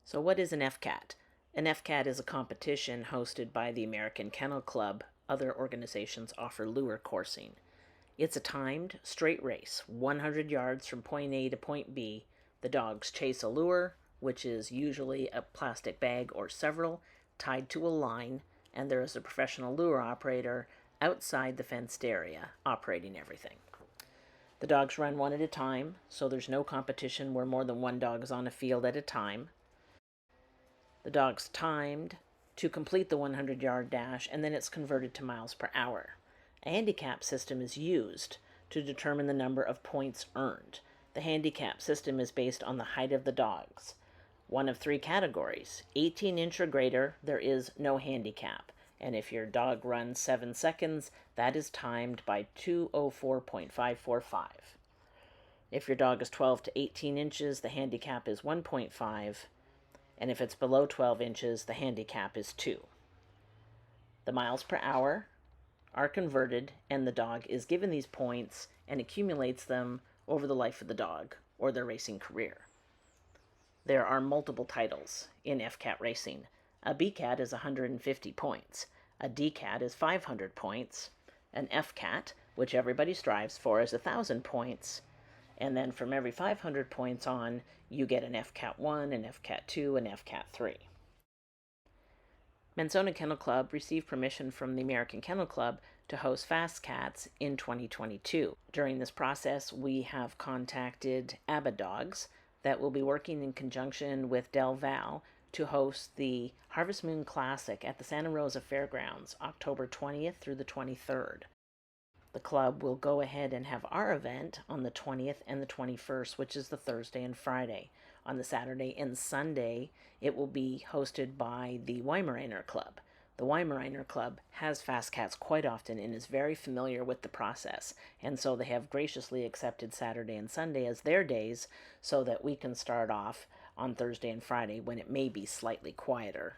So what is an FCAT? An FCAT is a competition hosted by the American Kennel Club. Other organizations offer lure coursing. It's a timed, straight race, 100 yards from point A to point B. The dogs chase a lure, which is usually a plastic bag or several, tied to a line, and there is a professional lure operator outside the fenced area operating everything. The dogs run one at a time, so there's no competition where more than one dog is on a field at a time. The dog's timed to complete the 100-yard dash, and then it's converted to miles per hour. A handicap system is used to determine the number of points earned. The handicap system is based on the height of the dogs. One of three categories. 18-inch or greater, there is no handicap. And if your dog runs 7 seconds, that is timed by 204.545. If your dog is 12 to 18 inches, the handicap is 1.5. And if it's below 12 inches, the handicap is 2. The miles per hour are converted, and the dog is given these points and accumulates them over the life of the dog or their racing career. There are multiple titles in FCAT racing. A BCAT is 150 points. A DCAT is 500 points. An FCAT, which everybody strives for, is 1,000 points. And then from every 500 points on, you get an FCAT 1, an FCAT 2, and FCAT 3. Mensona Kennel Club received permission from the American Kennel Club to host FCATs in 2022. During this process, we have contacted ABBA Dogs that will be working in conjunction with Del Val to host the Harvest Moon Classic at the Santa Rosa Fairgrounds, October 20th through the 23rd. The club will go ahead and have our event on the 20th and the 21st, which is the Thursday and Friday. On the Saturday and Sunday, it will be hosted by the Weimaraner Club. The Weimaraner Club has FCATs quite often and is very familiar with the process, and so they have graciously accepted Saturday and Sunday as their days so that we can start off on Thursday and Friday when it may be slightly quieter.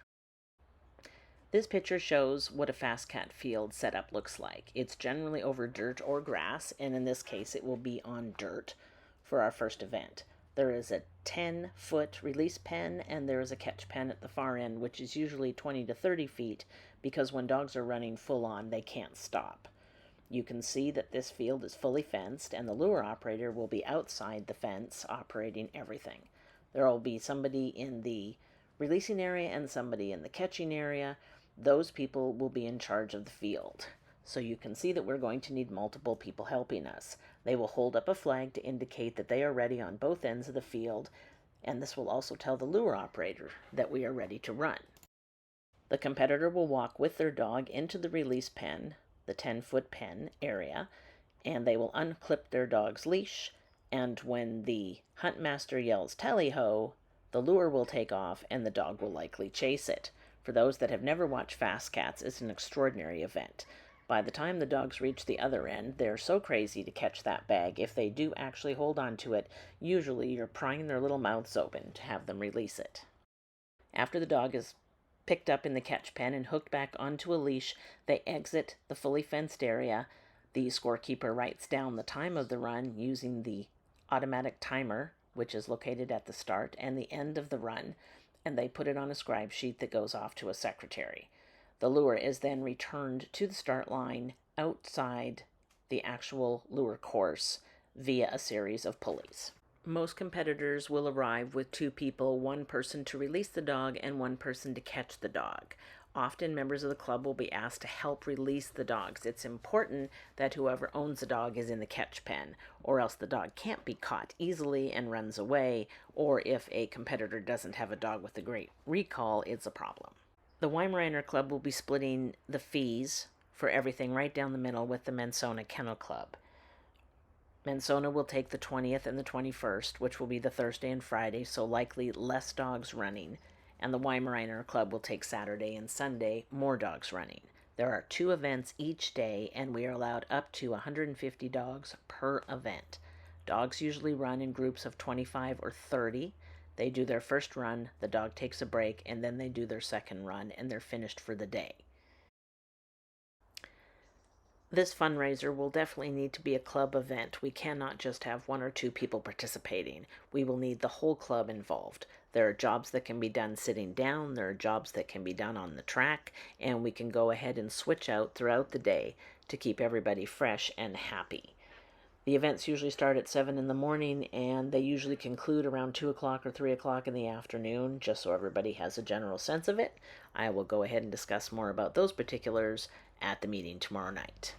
This picture shows what a FCAT field setup looks like. It's generally over dirt or grass, and in this case it will be on dirt for our first event. There is a 10-foot release pen, and there is a catch pen at the far end, which is usually 20 to 30 feet, because when dogs are running full on, they can't stop. You can see that this field is fully fenced, and the lure operator will be outside the fence operating everything. There will be somebody in the releasing area and somebody in the catching area. Those people will be in charge of the field. So you can see that we're going to need multiple people helping us. They will hold up a flag to indicate that they are ready on both ends of the field, and this will also tell the lure operator that we are ready to run. The competitor will walk with their dog into the release pen, the 10-foot pen area, and they will unclip their dog's leash, and when the hunt master yells tally-ho, the lure will take off and the dog will likely chase it. For those that have never watched FCATs, it's an extraordinary event. By the time the dogs reach the other end, they're so crazy to catch that bag. If they do actually hold on to it, usually you're prying their little mouths open to have them release it. After the dog is picked up in the catch pen and hooked back onto a leash, they exit the fully fenced area. The scorekeeper writes down the time of the run using the automatic timer, which is located at the start and the end of the run, and they put it on a scribe sheet that goes off to a secretary. The lure is then returned to the start line outside the actual lure course via a series of pulleys. Most competitors will arrive with 2 people, 1 person to release the dog and 1 person to catch the dog. Often members of the club will be asked to help release the dogs. It's important that whoever owns the dog is in the catch pen, or else the dog can't be caught easily and runs away, or if a competitor doesn't have a dog with a great recall, it's a problem. The Weimaraner Club will be splitting the fees for everything right down the middle with the Mensona Kennel Club. Mensona will take the 20th and the 21st, which will be the Thursday and Friday, so likely less dogs running, and the Weimaraner Club will take Saturday and Sunday, more dogs running. There are 2 events each day, and we are allowed up to 150 dogs per event. Dogs usually run in groups of 25 or 30. They do their first run, the dog takes a break, and then they do their second run, and they're finished for the day. This fundraiser will definitely need to be a club event. We cannot just have 1 or 2 people participating. We will need the whole club involved. There are jobs that can be done sitting down, there are jobs that can be done on the track, and we can go ahead and switch out throughout the day to keep everybody fresh and happy. The events usually start at 7 in the morning, and they usually conclude around 2 o'clock or 3 o'clock in the afternoon, just so everybody has a general sense of it. I will go ahead and discuss more about those particulars at the meeting tomorrow night.